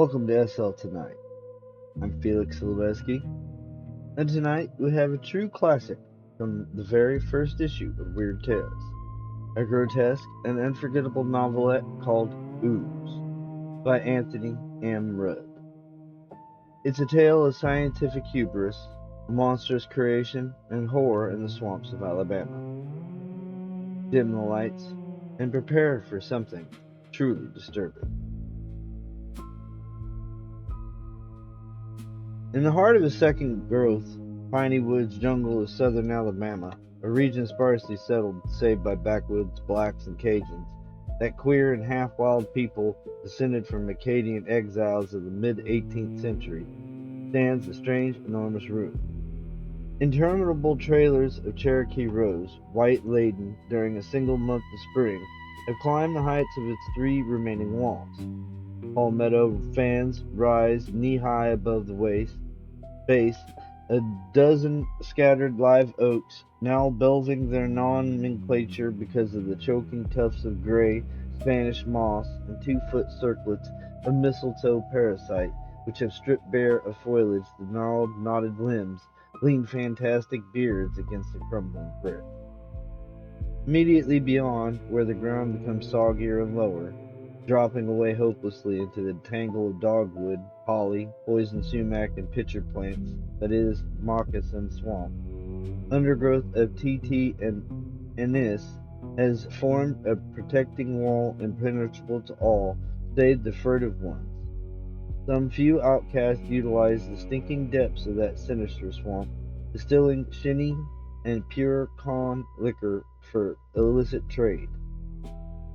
Welcome to SL Tonight. I'm Felix Silveski, and tonight we have a true classic from the very first issue of Weird Tales, a grotesque and unforgettable novelette called Ooze by Anthony M. Rudd. It's a tale of scientific hubris, monstrous creation, and horror in the swamps of Alabama. Dim the lights and prepare for something truly disturbing. In the heart of a second growth, piney woods jungle of southern Alabama, a region sparsely settled save by backwoods blacks and Cajuns, that queer and half-wild people descended from Acadian exiles of the mid-18th century, stands a strange, enormous ruin. Interminable trailers of Cherokee rose, white-laden during a single month of spring, have climbed the heights of its three remaining walls. Palmetto fans rise knee-high above the base, a dozen scattered live oaks, now belving their nomenclature because of the choking tufts of gray Spanish moss and 2-foot circlets of mistletoe parasite, which have stripped bare of foliage the gnarled, knotted limbs, lean fantastic beards against the crumbling brick. Immediately beyond, where the ground becomes soggier and lower, dropping away hopelessly into the tangle of dogwood, holly, poison sumac, and pitcher plants that is moccasin swamp. Undergrowth of TT and anise has formed a protecting wall impenetrable to all save the furtive ones. Some few outcasts utilize the stinking depths of that sinister swamp, distilling shinny and pure con liquor for illicit trade.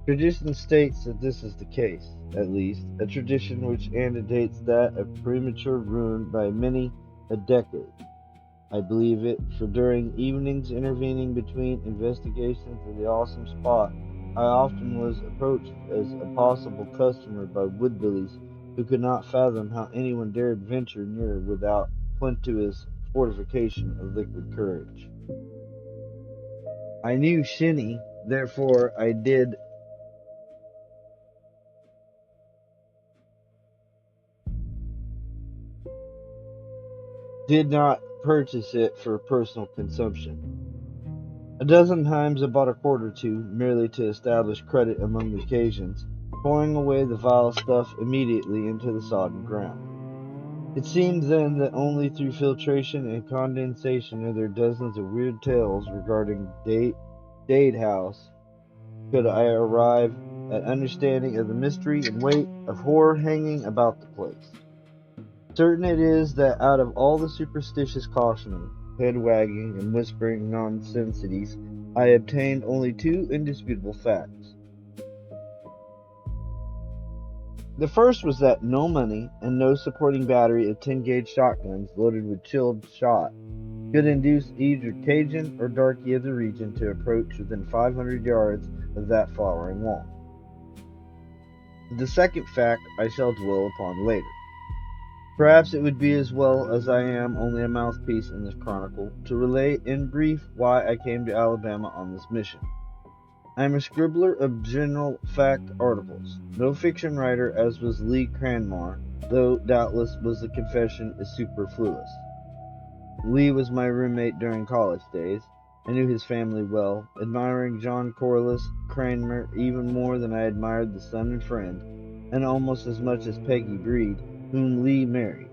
Tradition states that this is the case, at least, a tradition which antedates that of premature ruin by many a decade. I believe it, for during evenings intervening between investigations of the awesome spot, I often was approached as a possible customer by woodbillies who could not fathom how anyone dared venture near without plenteous fortification of liquid courage. I knew shinny, therefore I did not purchase it for personal consumption. A dozen times I bought a quart or two, merely to establish credit among the occasions, pouring away the vile stuff immediately into the sodden ground. It seemed then that only through filtration and condensation of their dozens of weird tales regarding Dade House could I arrive at understanding of the mystery and weight of horror hanging about the place. Certain it is that out of all the superstitious cautioning, head-wagging, and whispering nonsensities, I obtained only two indisputable facts. The first was that no money and no supporting battery of 10-gauge shotguns loaded with chilled shot could induce either Cajun or darky of the region to approach within 500 yards of that flowering wall. The second fact I shall dwell upon later. Perhaps it would be as well, as I am only a mouthpiece in this chronicle, to relate in brief why I came to Alabama on this mission. I am a scribbler of general fact articles, no fiction writer as was Lee Cranmar, though doubtless was the confession is superfluous. Lee was my roommate during college days. I knew his family well, admiring John Corliss Cranmer even more than I admired the son and friend, and almost as much as Peggy Breed, whom Lee married.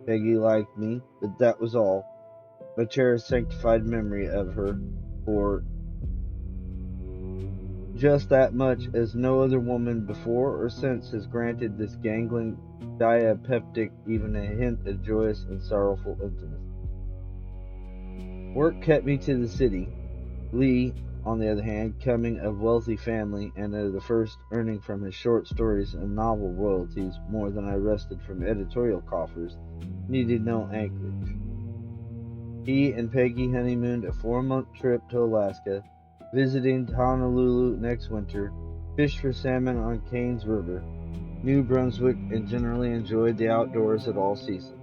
Peggy liked me, but that was all. A cherished sanctified memory of her, for just that much as no other woman before or since has granted this gangling diapeptic even a hint of joyous and sorrowful intimacy. Work kept me to the city. Lee, on the other hand, coming of wealthy family and of the first earning from his short stories and novel royalties more than I wrested from editorial coffers, needed no anchorage. He and Peggy honeymooned a 4-month trip to Alaska, visiting Honolulu next winter, fished for salmon on Kane's River, New Brunswick, and generally enjoyed the outdoors at all seasons.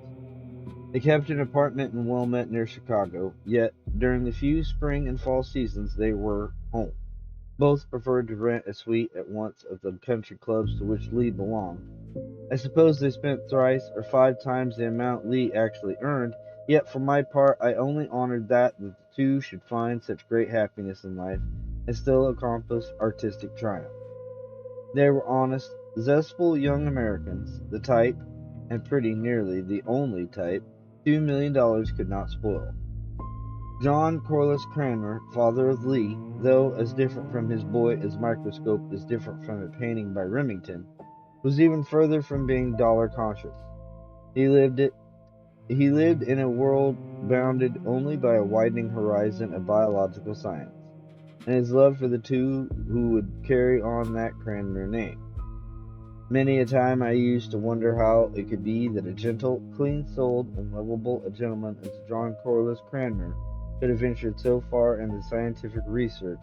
They kept an apartment in Wilmette near Chicago, yet during the few spring and fall seasons they were home. Both preferred to rent a suite at once of the country clubs to which Lee belonged, I suppose they spent thrice or 5 times the amount Lee actually earned, yet for my part I only honored that the two should find such great happiness in life and still accomplish artistic triumph. They were honest, zestful young Americans, the type, and pretty nearly the only type, $2 million could not spoil. John Corliss Cranmer, father of Lee, though as different from his boy as microscope is different from a painting by Remington, was even further from being dollar conscious. He lived in a world bounded only by a widening horizon of biological science, and his love for the two who would carry on that Cranmer name. Many a time I used to wonder how it could be that a gentle, clean-souled, and lovable a gentleman as John Corliss Cranmer could have ventured so far into scientific research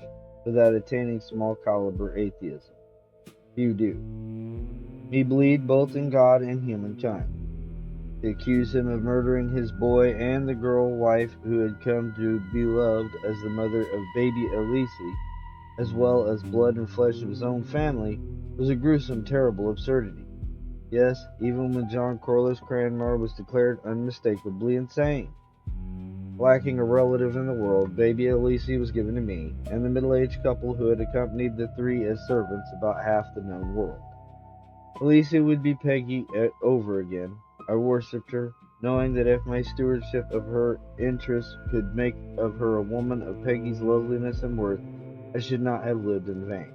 without attaining small-caliber atheism. Few do. He believed both in God and humankind. To accuse him of murdering his boy and the girl wife who had come to be loved as the mother of baby Elise, as well as blood and flesh of his own family, was a gruesome, terrible absurdity. Yes, even when John Corliss Cranmer was declared unmistakably insane. Lacking a relative in the world, baby Elise was given to me, and the middle-aged couple who had accompanied the three as servants about half the known world. Elise would be Peggy over again. I worshipped her, knowing that if my stewardship of her interests could make of her a woman of Peggy's loveliness and worth, I should not have lived in vain.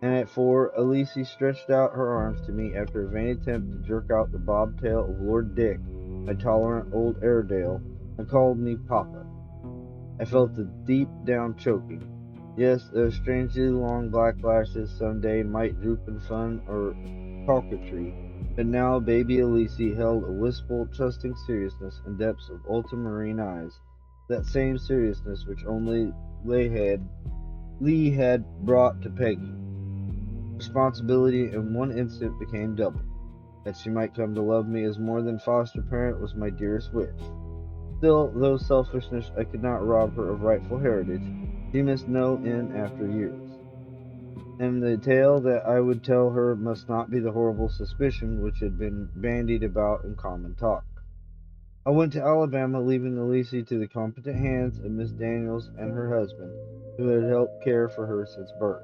And at 4, Elise stretched out her arms to me after a vain attempt to jerk out the bobtail of Lord Dick, my tolerant old Airedale, and called me Papa. I felt the deep-down choking. Yes, those strangely long black lashes some day might droop in fun or coquetry, but now baby Elise held a wistful, trusting seriousness in depths of ultramarine eyes, that same seriousness which only Lee had brought to Peggy. Responsibility in one instant became double. That she might come to love me as more than foster parent was my dearest wish. Still, though selfishness I could not rob her of rightful heritage, she must know in after years. And the tale that I would tell her must not be the horrible suspicion which had been bandied about in common talk. I went to Alabama, leaving Elise to the competent hands of Miss Daniels and her husband, who had helped care for her since birth.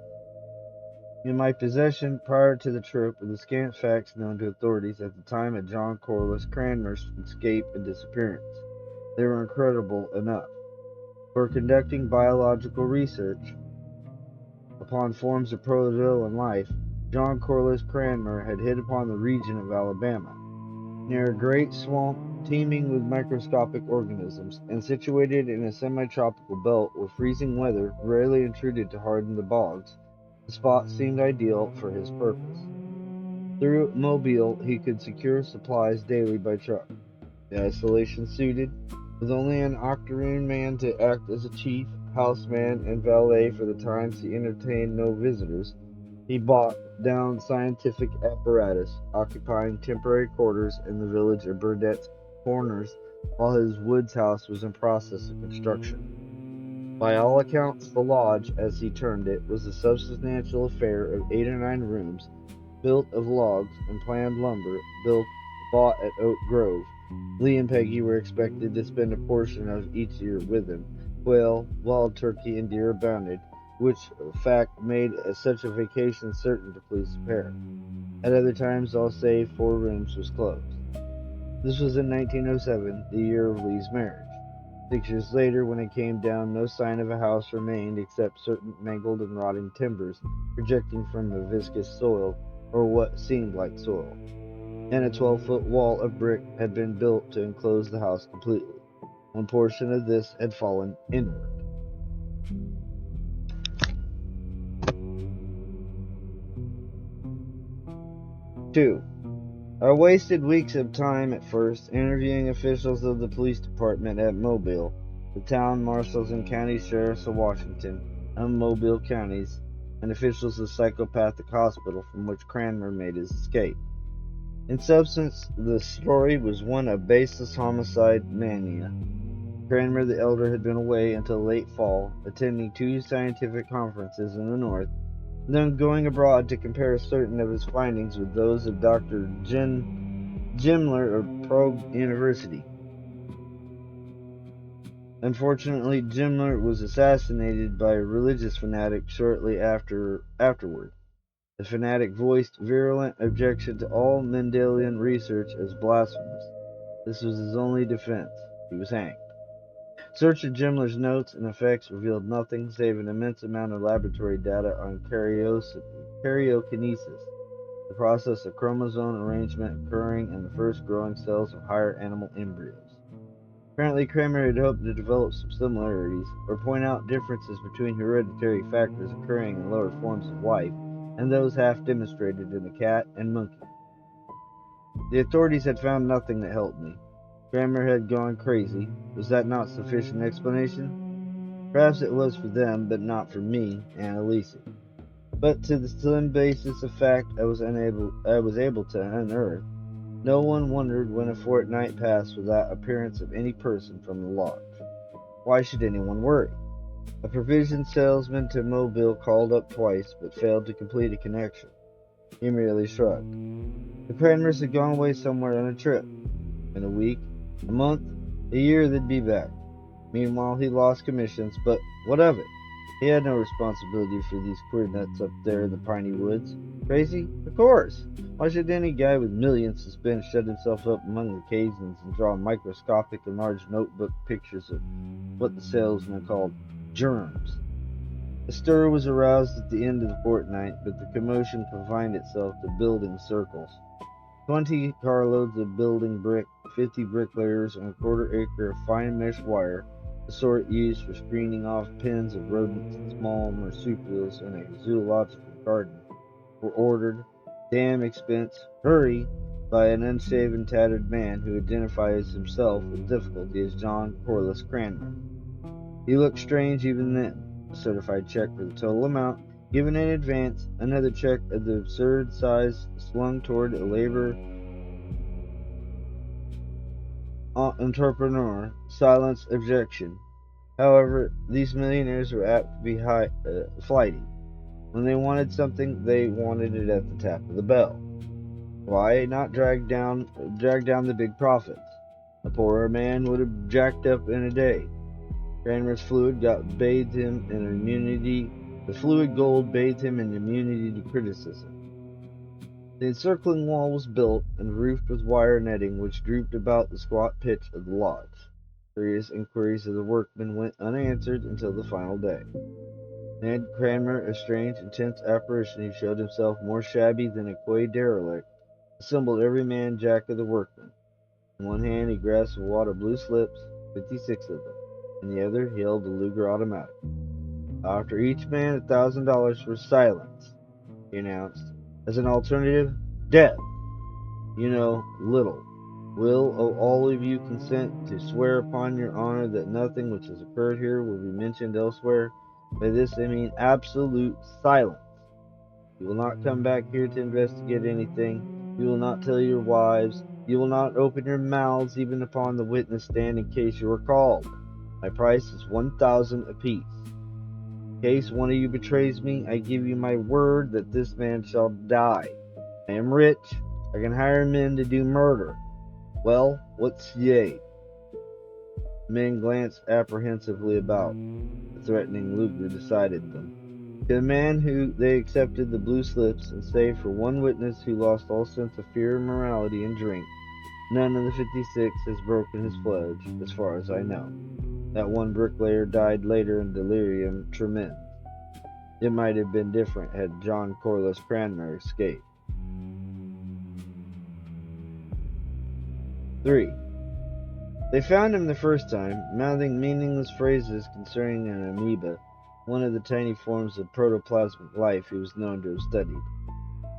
In my possession, prior to the trip, were the scant facts known to authorities at the time of John Corliss Cranmer's escape and disappearance. They were incredible enough. For conducting biological research upon forms of protozoan life, John Corliss Cranmer had hit upon the region of Alabama, near a great swamp teeming with microscopic organisms, and situated in a semi-tropical belt where freezing weather rarely intruded to harden the bogs. The spot seemed ideal for his purpose. Through Mobile, he could secure supplies daily by truck. The isolation suited, with only an octoroon man to act as a chief, houseman, and valet for the times he entertained no visitors. He bought down scientific apparatus, occupying temporary quarters in the village of Burdett's Corners, while his woods house was in process of construction. By all accounts, the lodge, as he termed it, was a substantial affair of 8 or 9 rooms, built of logs and planed lumber, bought at Oak Grove. Lee and Peggy were expected to spend a portion of each year with him. Quail, wild turkey, and deer abounded, which fact made such a vacation certain to please the pair. At other times, all save 4 rooms was closed. This was in 1907, the year of Lee's marriage. 6 years later, when it came down, no sign of a house remained except certain mangled and rotting timbers projecting from a viscous soil, or what seemed like soil, and a 12-foot wall of brick had been built to enclose the house completely. One portion of this had fallen inward. 2. I wasted weeks of time at first interviewing officials of the police department at Mobile, the town marshals and county sheriffs of Washington and Mobile counties, and officials of the psychopathic hospital from which Cranmer made his escape. In substance, the story was one of baseless homicide mania. Cranmer the elder had been away until late fall, attending 2 scientific conferences in the north, then going abroad to compare certain of his findings with those of Dr. Gimler of Prague University. Unfortunately, Gimler was assassinated by a religious fanatic shortly afterward. The fanatic voiced virulent objection to all Mendelian research as blasphemous. This was his only defense. He was hanged. Search of Gimler's notes and effects revealed nothing save an immense amount of laboratory data on karyokinesis, the process of chromosome arrangement occurring in the first growing cells of higher animal embryos. Apparently, Kramer had hoped to develop some similarities, or point out differences between hereditary factors occurring in lower forms of life and those half demonstrated in the cat and monkey. The authorities had found nothing that helped me. Kramer had gone crazy. Was that not sufficient explanation? Perhaps it was for them, but not for me, Annalise. But to the slim basis of fact I was able to unearth, no one wondered when a fortnight passed without appearance of any person from the lodge. Why should anyone worry? A provision salesman to Mobile called up twice, but failed to complete a connection. He merely shrugged. The Cranmers had gone away somewhere on a trip. In a week, a month, a year, they'd be back. Meanwhile, he lost commissions, but what of it? He had no responsibility for these queer nuts up there in the piney woods. Crazy? Of course! Why should any guy with millions to spend shut himself up among the caissons and draw microscopic and large notebook pictures of what the salesman called germs? A stir was aroused at the end of the fortnight, but the commotion confined itself to building circles. 20 carloads of building brick, 50 bricklayers, and a quarter-acre of fine mesh wire, the sort used for screening off pens of rodents and small marsupials in a zoological garden, were ordered, damn expense, hurry, by an unshaven, tattered man who identifies himself with difficulty as John Corliss Cranmer. He looked strange even then. A certified check for the total amount, given in advance, another check of the absurd size slung toward a labor entrepreneur, silenced objection. However, these millionaires were apt to be flighty. When they wanted something, they wanted it at the tap of the bell. Why not drag down the big profits? A poorer man would have jacked up in a day. Cranmer's fluid gold bathed him in immunity to criticism. The encircling wall was built and roofed with wire netting which drooped about the squat pitch of the lodge. Curious inquiries of the workmen went unanswered until the final day. Ned Cranmer, a strange, intense apparition who showed himself more shabby than a quay derelict, assembled every man jack of the workmen. In one hand he grasped a wad of blue slips, 56 of them. In the other he held a Luger automatic. After each man $1,000 for silence, he announced. As an alternative, death. You know, little. Will all of you consent to swear upon your honor that nothing which has occurred here will be mentioned elsewhere? By this I mean absolute silence. You will not come back here to investigate anything. You will not tell your wives. You will not open your mouths even upon the witness stand in case you are called. My price is 1,000 apiece. In case one of you betrays me, I give you my word that this man shall die. I am rich. I can hire men to do murder. Well, what's yea? The men glanced apprehensively about. The threatening Luger decided them. To the man who they accepted the blue slips, and save for one witness who lost all sense of fear and morality in drink, none of the 56 has broken his pledge, as far as I know. That one bricklayer died later in delirium tremens. It might have been different had John Corliss Cranmer escaped. 3. They found him the first time, mouthing meaningless phrases concerning an amoeba, one of the tiny forms of protoplasmic life he was known to have studied.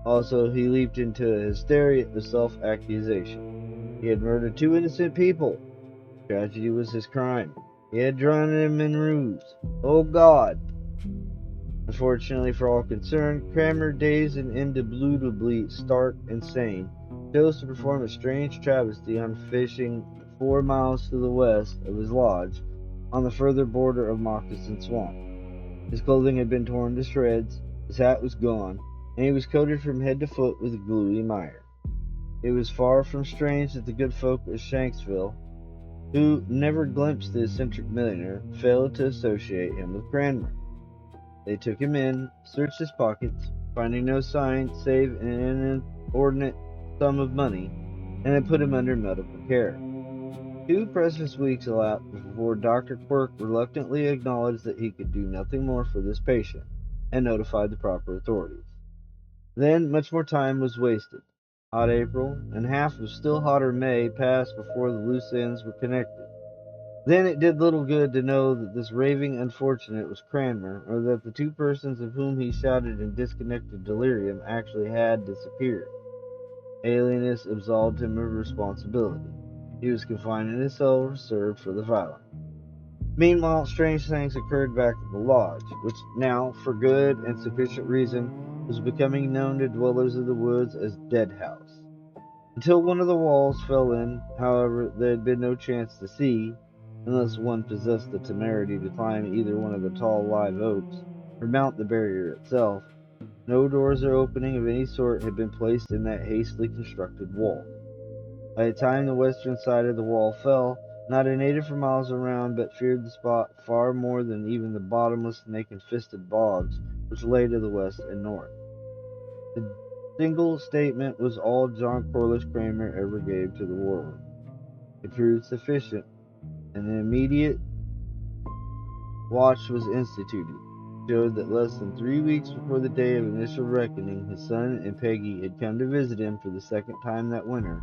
Also, he leaped into a hysteria of self-accusation. He had murdered 2 innocent people. Tragedy was his crime. He had drowned them in ruse. Oh God! Unfortunately for all concerned, Cranmer, dazed and indubitably stark and sane, chose to perform a strange travesty on fishing 4 miles to the west of his lodge, on the further border of Moccasin Swamp. His clothing had been torn to shreds, His hat was gone, and he was coated from head to foot with gluey mire. It was far from strange that the good folk of Shanksville, who never glimpsed the eccentric millionaire, failed to associate him with Cranmer. They took him in, searched his pockets, finding no sign save an inordinate sum of money, and they put him under medical care. 2 precious weeks elapsed before Dr. Quirk reluctantly acknowledged that he could do nothing more for this patient, and notified the proper authorities. Then much more time was wasted. Hot April and half of still hotter May passed before the loose ends were connected. Then it did little good to know that this raving unfortunate was Cranmer, or that the 2 persons of whom he shouted in disconnected delirium actually had disappeared. Alienus absolved him of responsibility. He was confined in his cell reserved for the violent. Meanwhile, strange things occurred back at the lodge, which now, for good and sufficient reason, was becoming known to dwellers of the woods as Dead House. Until one of the walls fell in, however, there had been no chance to see, unless one possessed the temerity to climb either one of the tall live oaks, or mount the barrier itself. No doors or opening of any sort had been placed in that hastily constructed wall. By the time the western side of the wall fell, not a native for miles around but feared the spot far more than even the bottomless, snake-infested bogs which lay to the west and north. The single statement was all John Corliss Cranmer ever gave to the world. It proved sufficient, and an immediate watch was instituted. It showed that less than 3 weeks before the day of initial reckoning, his son and Peggy had come to visit him for the second time that winter,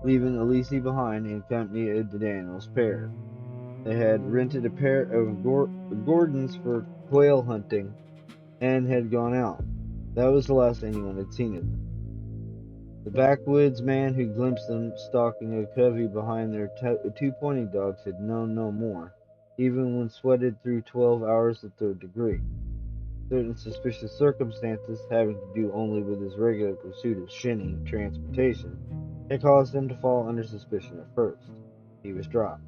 leaving Elise behind in company of the Daniels pair. They had rented a pair of Gordons for quail hunting and had gone out. That was the last anyone had seen of them. The backwoods man who glimpsed them stalking a covey behind their 2 pointing dogs had known no more, even when sweated through 12 hours of third degree. Certain suspicious circumstances, having to do only with his regular pursuit of shinny transportation, had caused him to fall under suspicion at first. He was dropped.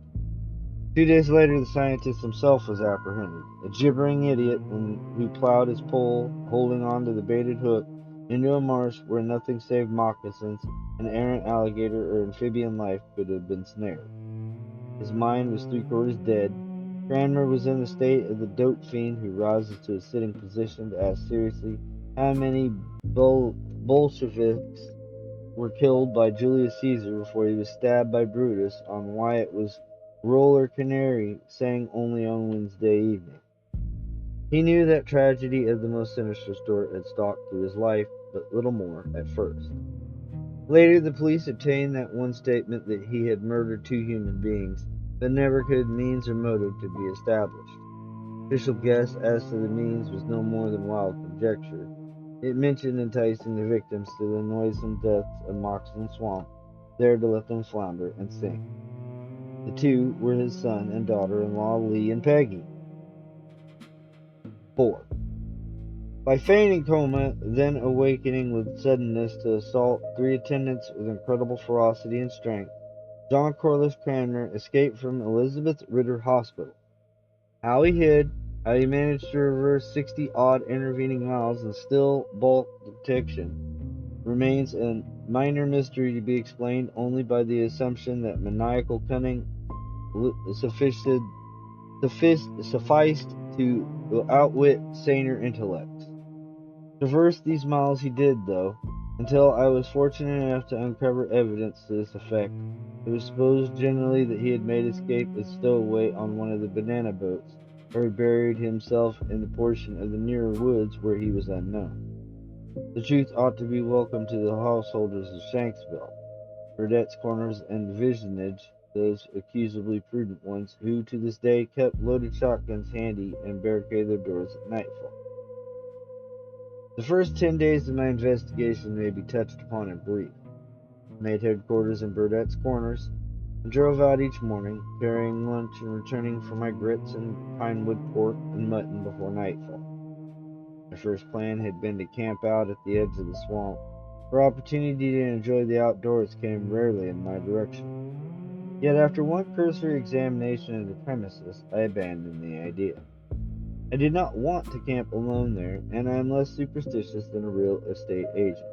2 days later, the scientist himself was apprehended, a gibbering idiot who plowed his pole, holding on to the baited hook, into a marsh where nothing save moccasins, an errant alligator, or amphibian life could have been snared. His mind was 3/4 dead. Cranmer was in the state of the dope fiend who rises to a sitting position to ask seriously how many Bolsheviks were killed by Julius Caesar before he was stabbed by Brutus, on why it was Roller Canary sang only on Wednesday evening. He knew that tragedy of the most sinister sort had stalked through his life, but little more at first. Later, the police obtained that one statement that he had murdered 2 human beings, but never could means or motive to be established. Official guess as to the means was no more than wild conjecture. It mentioned enticing the victims to the noisome depths of Moccasin Swamp, there to let them flounder and sink. The 2 were his son and daughter-in-law, Lee and Peggy. 4. By feigning coma, then awakening with suddenness to assault 3 attendants with incredible ferocity and strength, John Corliss Cranmer escaped from Elizabeth Ritter Hospital. How he hid, how he managed to reverse 60-odd intervening miles and still bulk detection, remains a minor mystery to be explained only by the assumption that maniacal cunning sufficed to outwit saner intellects. Traverse these miles he did, though, until I was fortunate enough to uncover evidence to this effect. It was supposed generally that he had made escape as stowaway on one of the banana boats, or had buried himself in the portion of the nearer woods where he was unknown. The truth ought to be welcome to the householders of Shanksville, Burdette's Corners, and Visionage, those accusably prudent ones who to this day kept loaded shotguns handy and barricaded their doors at nightfall. The first 10 days of my investigation may be touched upon in brief. I made headquarters in Burdette's Corners, and drove out each morning, carrying lunch and returning for my grits and pinewood pork and mutton before nightfall. My first plan had been to camp out at the edge of the swamp, for opportunity to enjoy the outdoors came rarely in my direction. Yet after one cursory examination of the premises, I abandoned the idea. I did not want to camp alone there, and I am less superstitious than a real estate agent.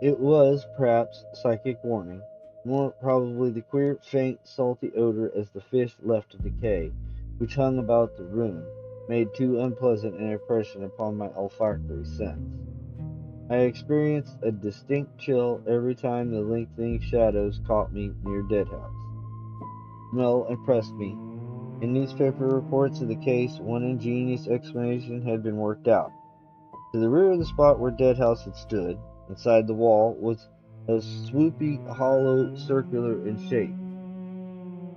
It was, perhaps, psychic warning, more probably the queer, faint, salty odor as the fish left to decay, which hung about the room, made too unpleasant an impression upon my olfactory sense. I experienced a distinct chill every time the lengthening shadows caught me near Deadhouse. The smell impressed me. In newspaper reports of the case, one ingenious explanation had been worked out. To the rear of the spot where Deadhouse had stood, inside the wall, was a swoopy hollow circular in shape.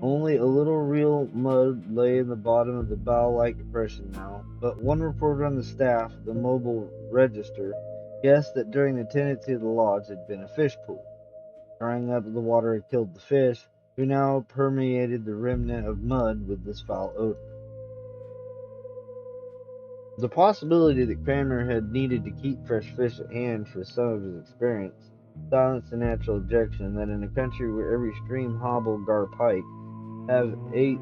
Only a little real mud lay in the bottom of the bowl-like depression now, but one reporter on the staff, the mobile register, guessed that during the tenancy of the lodge had been a fish pool. Drying up the water had killed the fish, who now permeated the remnant of mud with this foul odor. The possibility that Cranmer had needed to keep fresh fish at hand for some of his experiments silenced the natural objection that in a country where every stream, hobble, gar pike have ate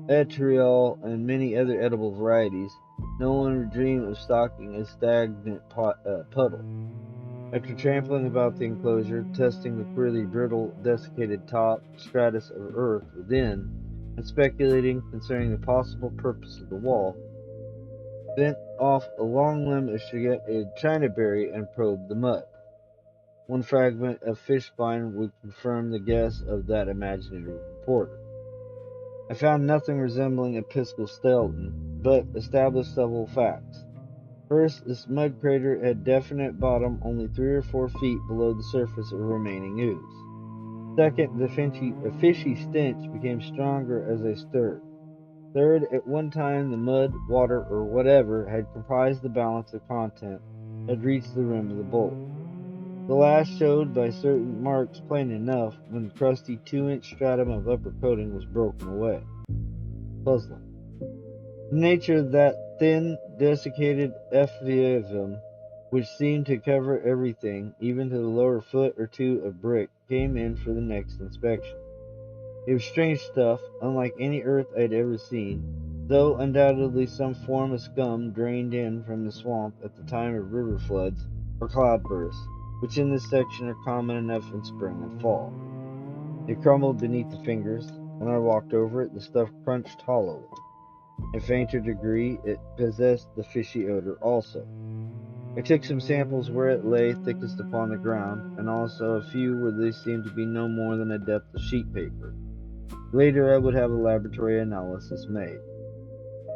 etriol and many other edible varieties, no one would dream of stocking a stagnant puddle. After trampling about the enclosure, testing the queerly brittle, desiccated top stratus of earth within, and speculating concerning the possible purpose of the wall, bent off a long limb of chinaberry and probed the mud. One fragment of fish spine would confirm the guess of that imaginative reporter. I found nothing resembling a piscal skeleton, but established several facts. First, this mud crater had definite bottom only 3 or 4 feet below the surface of remaining ooze. Second, the fishy stench became stronger as I stirred. Third, at one time the mud, water, or whatever had comprised the balance of content had reached the rim of the bowl. The last showed by certain marks plain enough when the crusty 2-inch stratum of upper coating was broken away. Puzzling. The nature of that thin, desiccated effluvium, which seemed to cover everything, even to the lower foot or 2 of brick, came in for the next inspection. It was strange stuff, unlike any earth I'd ever seen, though undoubtedly some form of scum drained in from the swamp at the time of river floods or cloudbursts, which in this section are common enough in spring and fall. It crumbled beneath the fingers. When I walked over it, the stuff crunched hollowly. In fainter degree, it possessed the fishy odor also. I took some samples where it lay thickest upon the ground, and also a few where they seemed to be no more than a depth of sheet paper. Later I would have a laboratory analysis made.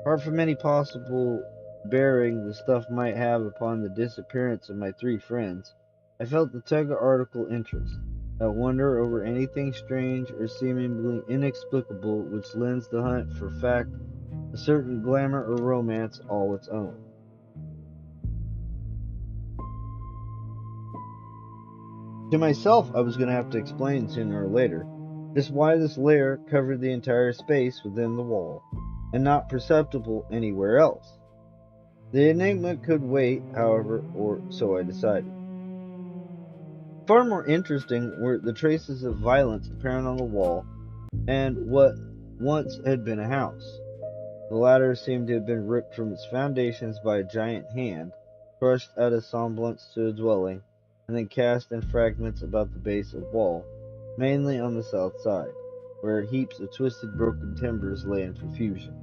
Apart from any possible bearing the stuff might have upon the disappearance of my 3 friends, I felt the tug of article interest, that wonder over anything strange or seemingly inexplicable which lends the hunt for fact a certain glamour or romance all its own. To myself, I was going to have to explain sooner or later just why this layer covered the entire space within the wall, and not perceptible anywhere else. The enigma could wait, however, or so I decided. Far more interesting were the traces of violence apparent on the wall and what once had been a house. The latter seemed to have been ripped from its foundations by a giant hand, crushed out of semblance to a dwelling, and then cast in fragments about the base of the wall, mainly on the south side, where heaps of twisted broken timbers lay in profusion.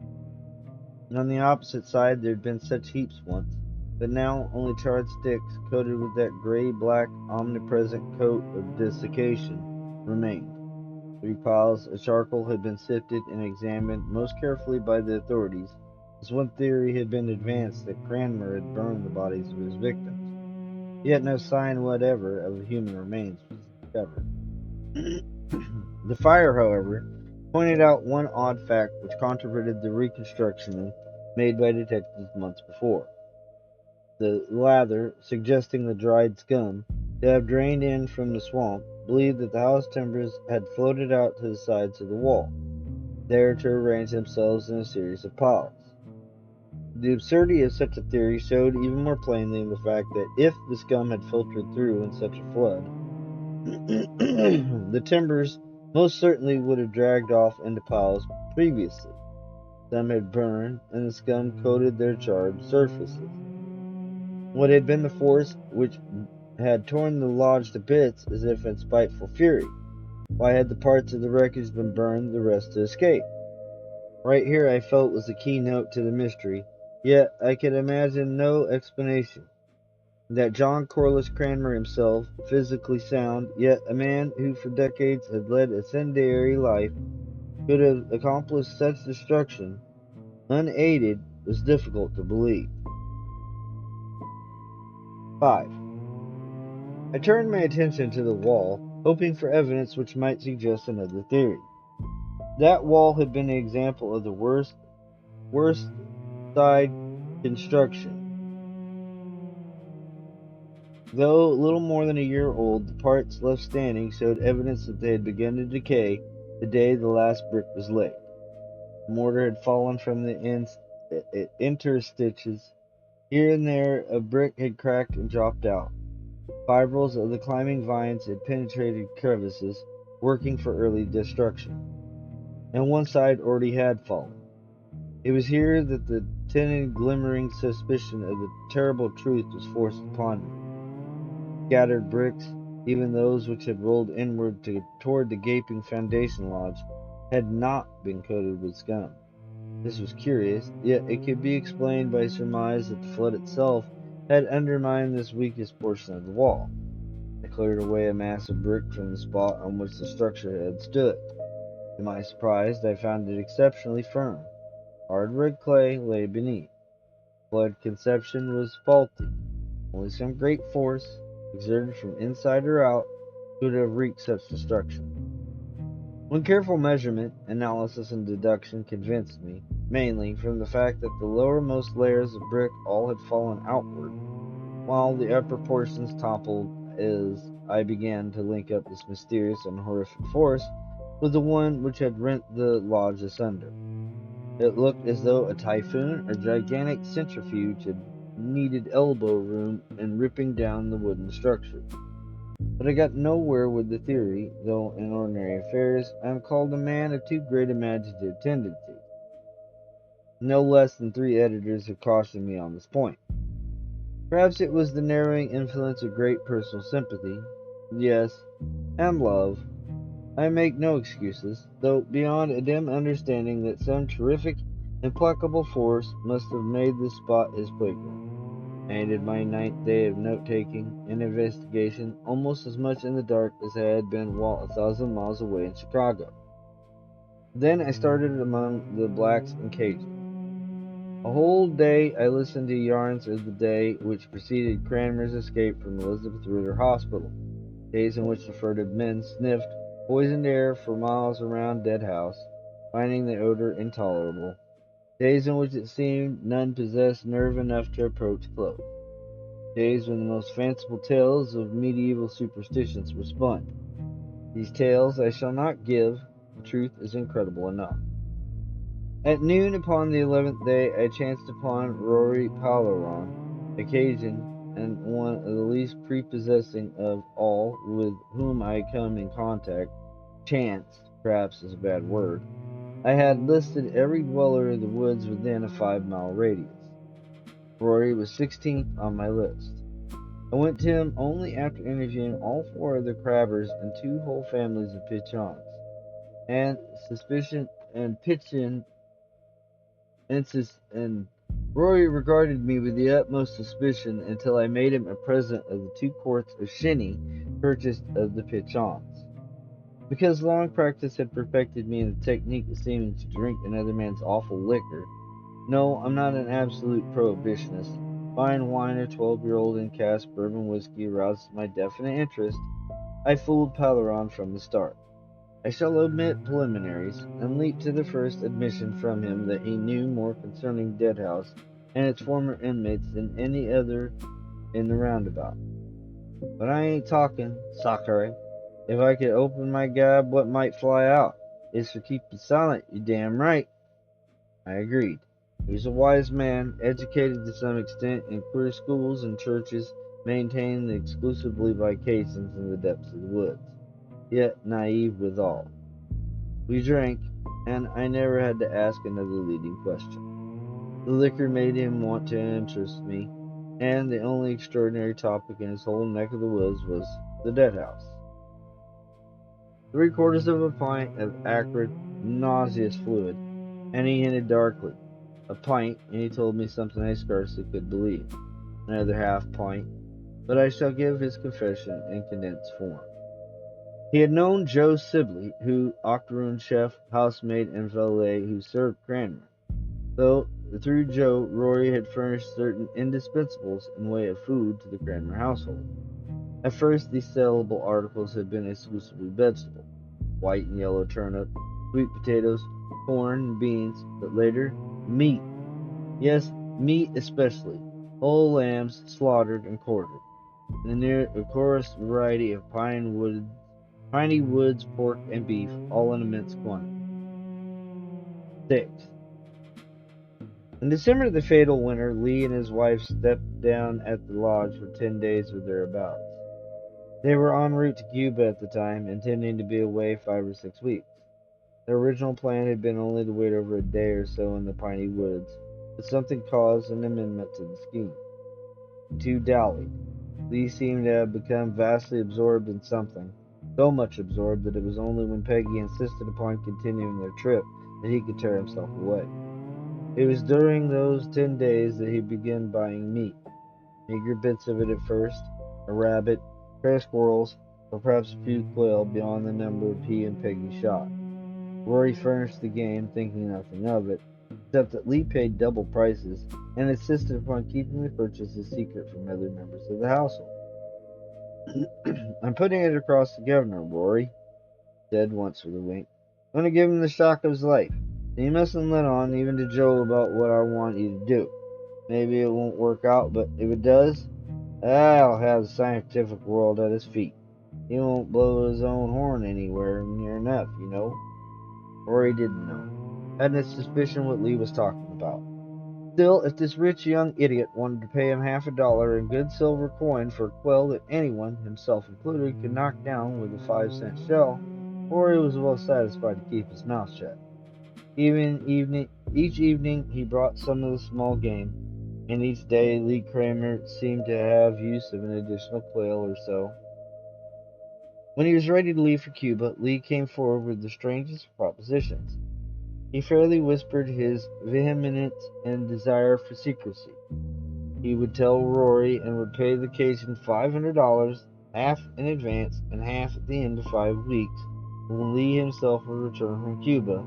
And on the opposite side there had been such heaps once, but now only charred sticks, coated with that gray-black, omnipresent coat of desiccation, remained. 3 piles of charcoal had been sifted and examined most carefully by the authorities, as one theory had been advanced that Cranmer had burned the bodies of his victims. Yet no sign whatever of human remains was discovered. The fire, however, pointed out one odd fact which controverted the reconstruction made by detectives months before. The lather, suggesting the dried scum to have drained in from the swamp, believed that the house timbers had floated out to the sides of the wall, there to arrange themselves in a series of piles. The absurdity of such a theory showed even more plainly in the fact that if the scum had filtered through in such a flood, the timbers most certainly would have dragged off into piles previously. Some had burned, and the scum coated their charred surfaces. What had been the force which had torn the lodge to bits as if in spiteful fury? Why had the parts of the wreckage been burned, the rest to escape? Right here I felt was the keynote to the mystery, yet I could imagine no explanation. That John Corliss Cranmer himself, physically sound, yet a man who for decades had led a sedentary life, could have accomplished such destruction, unaided, was difficult to believe. 5. I turned my attention to the wall, hoping for evidence which might suggest another theory. That wall had been an example of the worst side construction. Though little more than a year old, the parts left standing showed evidence that they had begun to decay the day the last brick was laid. The mortar had fallen from the interstitices. Here and there a brick had cracked and dropped out. Fibrils of the climbing vines had penetrated crevices, working for early destruction. And one side already had fallen. It was here that the tinted, glimmering suspicion of the terrible truth was forced upon me. Scattered bricks, even those which had rolled inward toward the gaping foundation lodge, had not been coated with scum. This was curious, yet it could be explained by surmise that the flood itself had undermined this weakest portion of the wall. I cleared away a mass of brick from the spot on which the structure had stood. To my surprise, I found it exceptionally firm. Hard red clay lay beneath. Flood conception was faulty. Only some great force, exerted from inside or out, could have wreaked such destruction. When careful measurement, analysis, and deduction convinced me, mainly from the fact that the lowermost layers of brick all had fallen outward, while the upper portions toppled as I began to link up this mysterious and horrific force with the one which had rent the lodge asunder. It looked as though a typhoon or gigantic centrifuge had needed elbow room in ripping down the wooden structure. But I got nowhere with the theory, though in ordinary affairs I am called a man of too great imaginative tendencies. No less than 3 editors have cautioned me on this point. Perhaps it was the narrowing influence of great personal sympathy, yes, and love. I make no excuses, though beyond a dim understanding that some terrific, implacable force must have made this spot his playground. I ended my 9th day of note-taking and investigation almost as much in the dark as I had been while 1,000 miles away in Chicago. Then I started among the blacks and Cajuns. A whole day I listened to yarns of the day which preceded Cranmer's escape from Elizabeth Ritter Hospital, days in which the furtive men sniffed poisoned air for miles around Dead House, finding the odor intolerable, days in which it seemed none possessed nerve enough to approach close, days when the most fanciful tales of medieval superstitions were spun. These tales I shall not give, the truth is incredible enough. At noon upon the 11th day I chanced upon Rory Palaron, a Cajun, and one of the least prepossessing of all with whom I come in contact. Chance, perhaps, is a bad word. I had listed every dweller of the woods within a 5-mile radius. Rory was 16th on my list. I went to him only after interviewing all 4 of the crabbers and 2 whole families of pigeons, and suspicion and pigeon and Rory regarded me with the utmost suspicion until I made him a present of the 2 quarts of shinny purchased of the pigeons. Because long practice had perfected me in the technique of seeming to drink another man's awful liquor. No, I'm not an absolute prohibitionist. Fine wine or 12-year-old in cask bourbon whiskey aroused my definite interest. I fooled Palaron from the start. I shall omit preliminaries, and leap to the first admission from him that he knew more concerning Deadhouse and its former inmates than any other in the roundabout. But I ain't talking, Sakare. If I could open my gab, what might fly out? Is for keeping silent, you damn right. I agreed. He was a wise man, educated to some extent in queer schools and churches maintained exclusively by Cajuns in the depths of the woods, yet naive withal. We drank, and I never had to ask another leading question. The liquor made him want to interest me, and the only extraordinary topic in his whole neck of the woods was the dead house. 3/4 of a pint of acrid, nauseous fluid, and he hinted darkly, a pint, and he told me something I scarcely could believe. Another half pint, but I shall give his confession in condensed form. He had known Joe Sibley, who octoroon chef, housemaid, and valet who served Cranmer, though through Joe, Rory had furnished certain indispensables in way of food to the Cranmer household. At first, these saleable articles had been exclusively vegetable, white and yellow turnip, sweet potatoes, corn, and beans, but later, meat. Yes, meat especially, whole lambs slaughtered and quartered, and the near chorus variety of piney woods, pork, and beef, all in immense quantity. 6. In December of the fatal winter, Lee and his wife stepped down at the lodge for 10 days or thereabouts. They were en route to Cuba at the time, intending to be away 5 or 6 weeks. Their original plan had been only to wait over a day or so in the piney woods, but something caused an amendment to the scheme. The two dallied. Lee seemed to have become vastly absorbed in something, so much absorbed that it was only when Peggy insisted upon continuing their trip that he could tear himself away. It was during those 10 days that he began buying meat, meager bits of it at first, a rabbit, a pair of squirrels, or perhaps a few quail beyond the number he and Peggy shot. Rory furnished the game, thinking nothing of it, except that Lee paid double prices and insisted upon keeping the purchase a secret from other members of the household. I'm putting it across the governor, Rory, said once with a wink. I'm going to give him the shock of his life. And you mustn't let on, even to Joe, about what I want you to do. Maybe it won't work out, but if it does, I'll have the scientific world at his feet. He won't blow his own horn anywhere near enough, you know. Rory didn't know. Hadn't a suspicion what Lee was talking about. Still, if this rich young idiot wanted to pay him $50 in good silver coin for a quail that anyone, himself included, could knock down with a 5-cent shell, Rory was well satisfied to keep his mouth shut. Each evening he brought some of the small game, and each day Lee Kramer seemed to have use of an additional quail or so. When he was ready to leave for Cuba, Lee came forward with the strangest propositions. He fairly whispered his vehemence and desire for secrecy. He would tell Rory and would pay the Cajun $500, half in advance and half at the end of 5 weeks, when Lee himself would return from Cuba,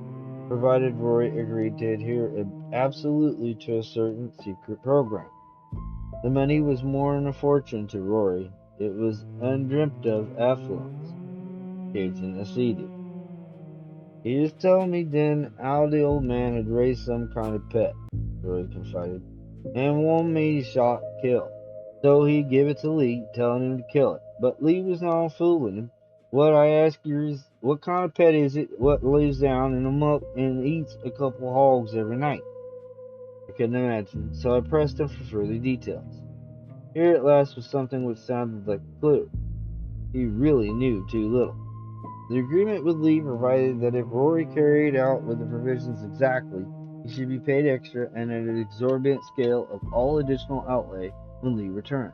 provided Rory agreed to adhere absolutely to a certain secret program. The money was more than a fortune to Rory. It was undreamt of affluence. Cajun acceded. He just told me then how the old man had raised some kind of pet, Rory confided, and wanted me to shot and kill. So he give it to Lee, telling him to kill it. But Lee was not fooling him. What I ask you is, what kind of pet is it what lays down in a muck and eats a couple of hogs every night? I couldn't imagine, so I pressed him for further details. Here at last was something which sounded like a clue. He really knew too little. The agreement with Lee provided that if Rory carried out with the provisions exactly, he should be paid extra and at an exorbitant scale of all additional outlay when Lee returned.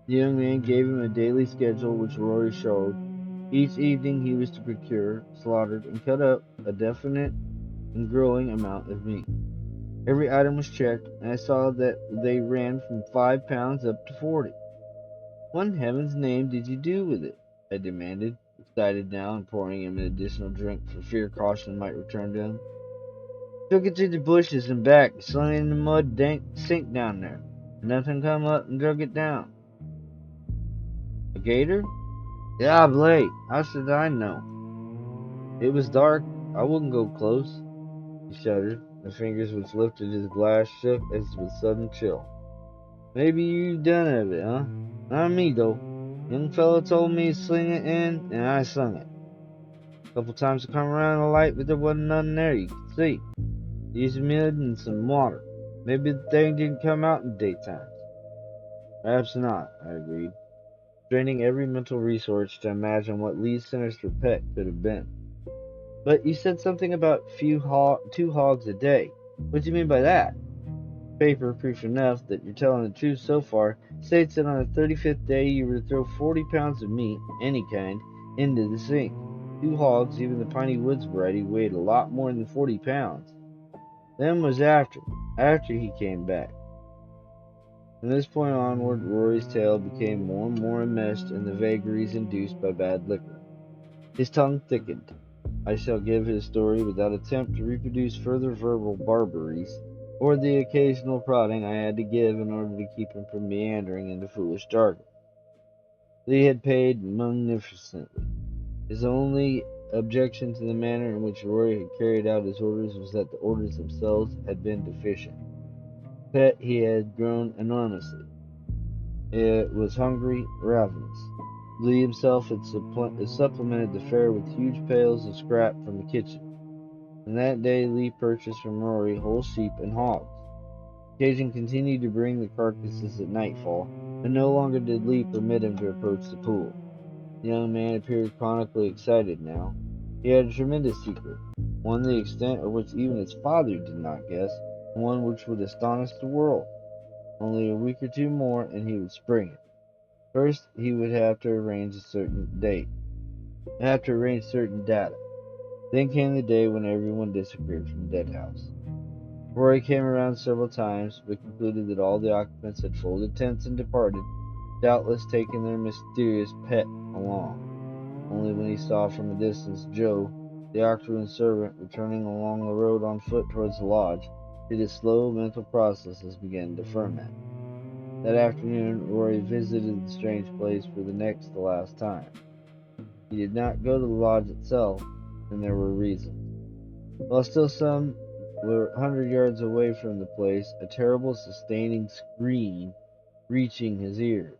The young man gave him a daily schedule which Rory showed. Each evening he was to procure, slaughtered, and cut up a definite and growing amount of meat. Every item was checked, and I saw that they ran from 5 pounds up to 40. What in heaven's name did you do with it? I demanded, excited now and pouring him an additional drink for fear caution might return to him. Took it to the bushes and back, slung it in the mud dank sink down there. Nothing come up and drug it down. A gator? Yeah, late. How should I know? It was dark. I wouldn't go close. He shuddered. The fingers which lifted his glass shook as with sudden chill. Maybe you done of it, huh? Not me, though. Young fellow told me to sling it in, and I sung it. A couple times I come around the light, but there wasn't nothing there you could see. Used mud and some water. Maybe the thing didn't come out in daytime. Perhaps not, I agreed, straining every mental resource to imagine what Lee's sinister pet could have been. But you said something about two hogs a day. What do you mean by that? Paper, proof enough that you're telling the truth so far, states that on the 35th day you were to throw 40 pounds of meat, any kind, into the sink. Two hogs, even the Piney Woods variety, weighed a lot more than 40 pounds. Then was after he came back. From this point onward, Rory's tale became more and more enmeshed in the vagaries induced by bad liquor. His tongue thickened. I shall give his story without attempt to reproduce further verbal barbaries, or the occasional prodding I had to give in order to keep him from meandering into foolish jargon. Lee had paid magnificently. His only objection to the manner in which Rory had carried out his orders was that the orders themselves had been deficient. Pet he had grown enormously. It was hungry, ravenous. Lee himself had supplemented the fare with huge pails of scrap from the kitchen, and that day Lee purchased from Rory whole sheep and hogs. Cajun continued to bring the carcasses at nightfall, but no longer did Lee permit him to approach the pool. The young man appeared chronically excited now. He had a tremendous secret, one the extent of which even his father did not guess, and one which would astonish the world. Only a week or two more, and he would spring it. First, he would have to arrange certain data. Then came the day when everyone disappeared from the dead house. Rory came around several times, but concluded that all the occupants had folded tents and departed, doubtless taking their mysterious pet along. Only when he saw from a distance Joe, the octoroon servant, returning along the road on foot towards the lodge, did his slow mental processes begin to ferment. That afternoon, Rory visited the strange place for the next to last time. He did not go to the lodge itself, and there were reasons. While still some were 100 yards away from the place, a terrible sustaining scream reaching his ears.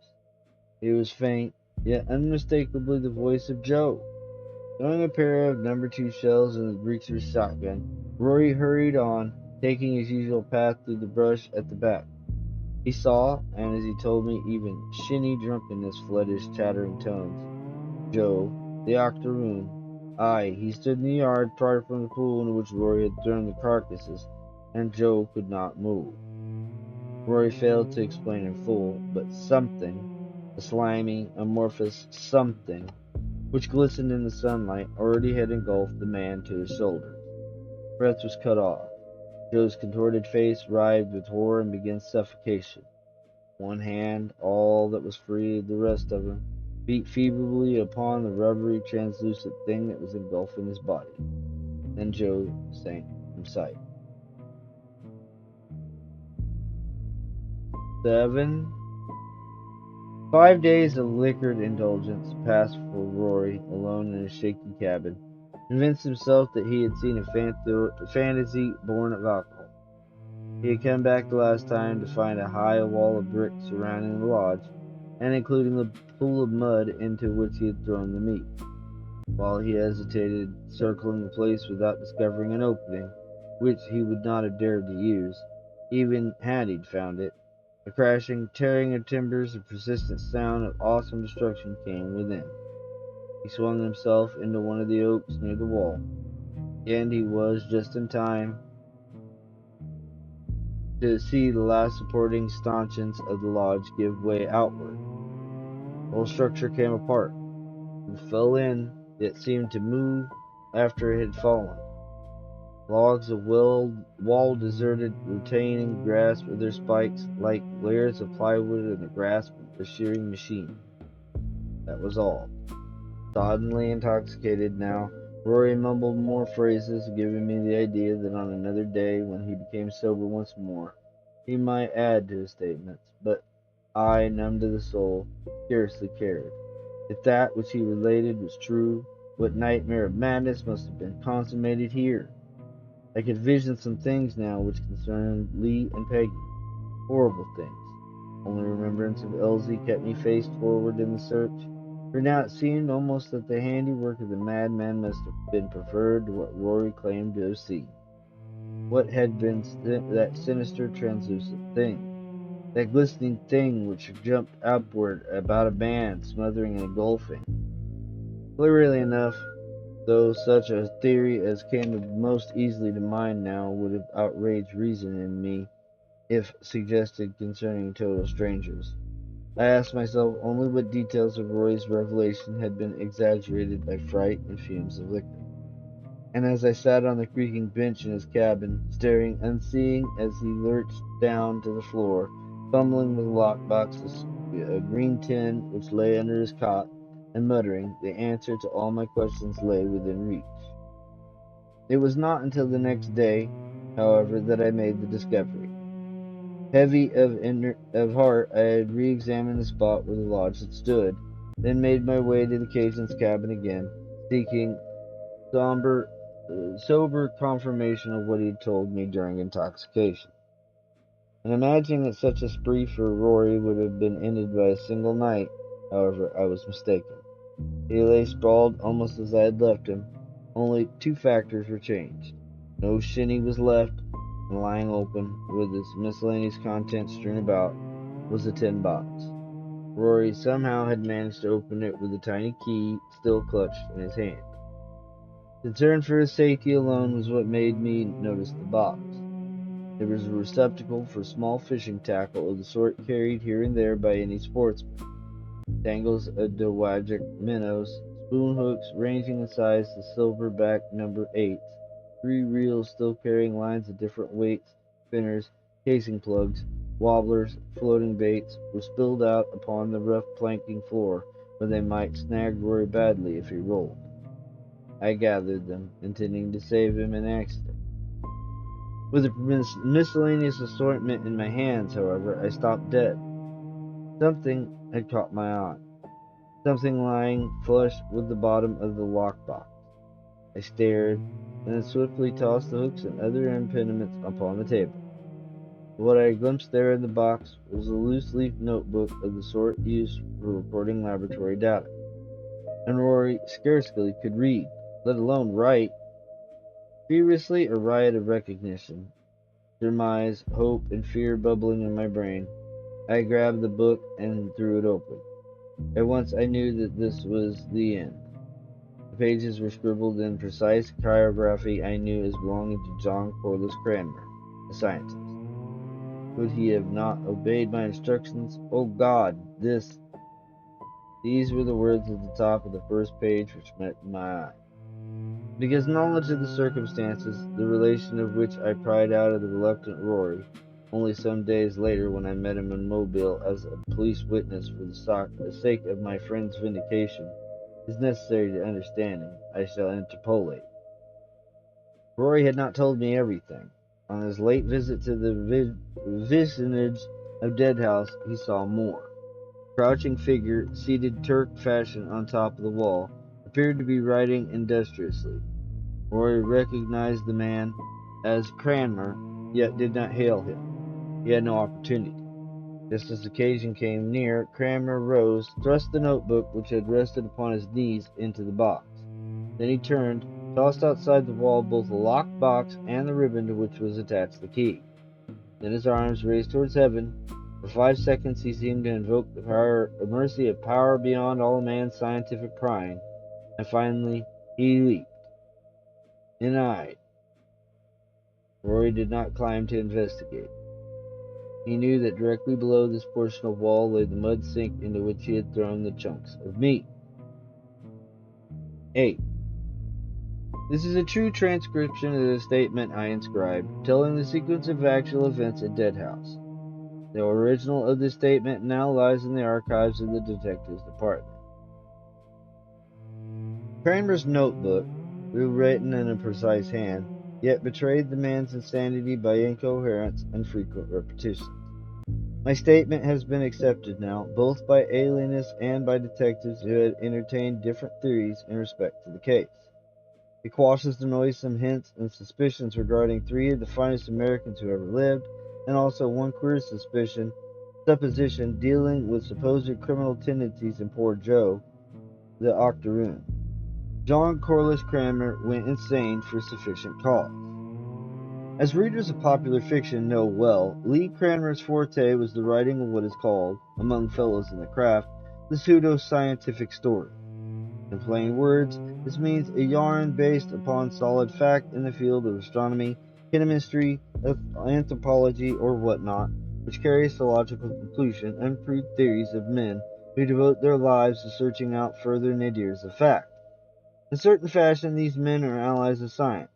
It was faint, yet unmistakably the voice of Joe. Throwing a pair of number 2 shells in the breecher's shotgun, Rory hurried on, taking his usual path through the brush at the back. He saw, and as he told me, even shinny drunkenness fled his chattering tones. Joe, the octoroon. Aye, he stood in the yard far from the pool into which Rory had thrown the carcasses, and Joe could not move. Rory failed to explain in full, but something, a slimy, amorphous something, which glistened in the sunlight, already had engulfed the man to his shoulders. Breath was cut off. Joe's contorted face writhed with horror and began suffocation. One hand, all that was free of the rest of him, beat feebly upon the rubbery, translucent thing that was engulfing his body. Then Joe sank from sight. 7. 5 days of liquored indulgence passed for Rory, alone in his shaky cabin, convinced himself that he had seen a fantasy born of alcohol. He had come back the last time to find a high wall of bricks surrounding the lodge, and including the pool of mud into which he had thrown the meat. While he hesitated, circling the place without discovering an opening, which he would not have dared to use, even had he found it, a crashing, tearing of timbers, a persistent sound of awesome destruction came within. He swung himself into one of the oaks near the wall, and he was just in time to see the last supporting stanchions of the lodge give way outward. The whole structure came apart, and fell in, yet seemed to move after it had fallen. Logs of wall deserted, retaining grasp of their spikes like layers of plywood in the grasp of a shearing machine. That was all. Soddenly intoxicated now, Rory mumbled more phrases, giving me the idea that on another day, when he became sober once more, he might add to his statements, but I, numb to the soul, scarcely cared. If that which he related was true, what nightmare of madness must have been consummated here? I could vision some things now which concerned Lee and Peggy. Horrible things. Only remembrance of Elsie kept me face forward in the search, for now it seemed almost that the handiwork of the madman must have been preferred to what Rory claimed to have seen. What had been that sinister, translucent thing? That glistening thing which jumped upward about a man, smothering and engulfing? Clearly enough, though such a theory as came most easily to mind now would have outraged reason in me if suggested concerning total strangers. I asked myself only what details of Roy's revelation had been exaggerated by fright and fumes of liquor. And as I sat on the creaking bench in his cabin, staring unseeing as he lurched down to the floor, fumbling with a lockbox, a green tin which lay under his cot, and muttering, the answer to all my questions lay within reach. It was not until the next day, however, that I made the discovery. Heavy of heart, I had re-examined the spot where the lodge had stood, then made my way to the Cajun's cabin again, seeking somber, sober confirmation of what he had told me during intoxication. And imagining that such a spree for Rory would have been ended by a single night, however, I was mistaken. He lay sprawled almost as I had left him, only two factors were changed. No shinny was left, and lying open, with its miscellaneous contents strewn about, was a tin box. Rory somehow had managed to open it with a tiny key still clutched in his hand. Concern for his safety alone was what made me notice the box. There was a receptacle for small fishing tackle of the sort carried here and there by any sportsman. Tangles of dowagic minnows, spoon hooks ranging in size to silverback number 8s, 3 reels still carrying lines of different weights, spinners, casing plugs, wobblers, floating baits, were spilled out upon the rough planking floor, where they might snag Rory badly if he rolled. I gathered them, intending to save him an accident. With the miscellaneous assortment in my hands, however, I stopped dead. Something had caught my eye. Something lying flush with the bottom of the lockbox. I stared, and then swiftly tossed the hooks and other impediments upon the table. What I glimpsed there in the box was a loose-leaf notebook of the sort used for recording laboratory data. And Rory scarcely could read, let alone write. Furiously, a riot of recognition, surmise, hope, and fear bubbling in my brain, I grabbed the book and threw it open. At once I knew that this was the end. The pages were scribbled in precise chirography I knew as belonging to John Corliss Cranmer, a scientist. Could he have not obeyed my instructions? Oh God, these were the words at the top of the first page which met my eye. Because knowledge of the circumstances, the relation of which I pried out of the reluctant Rory, only some days later when I met him in Mobile as a police witness for the sake of my friend's vindication, is necessary to understanding, I shall interpolate. Rory had not told me everything. On his late visit to the vicinage of Deadhouse, he saw more. A crouching figure, seated Turk fashion on top of the wall, appeared to be writing industriously. Rory recognized the man as Cranmer, yet did not hail him. He had no opportunity. Just as the occasion came near, Cranmer rose, thrust the notebook which had rested upon his knees into the box. Then he turned, tossed outside the wall both the locked box and the ribbon to which was attached the key. Then his arms raised towards heaven. For 5 seconds he seemed to invoke the mercy of power beyond all man's scientific prying, and finally he leaped. And Rory did not climb to investigate. He knew that directly below this portion of wall lay the mud sink into which he had thrown the chunks of meat. 8. This is a true transcription of the statement I inscribed, telling the sequence of actual events at Deadhouse. The original of this statement now lies in the archives of the Detectives Department. Cranmer's notebook, though written in a precise hand, yet betrayed the man's insanity by incoherence and frequent repetitions. My statement has been accepted now, both by alienists and by detectives who had entertained different theories in respect to the case. It quashes the noisome hints and suspicions regarding 3 of the finest Americans who ever lived, and also one queer supposition dealing with supposed criminal tendencies in poor Joe, the octoroon. John Corliss Cranmer went insane for sufficient cause. As readers of popular fiction know well, Lee Cranmer's forte was the writing of what is called, among fellows in the craft, the pseudo-scientific story. In plain words, this means a yarn based upon solid fact in the field of astronomy, chemistry, anthropology, or whatnot, which carries to logical conclusion unproved theories of men who devote their lives to searching out further nadirs of fact. In certain fashion, these men are allies of science.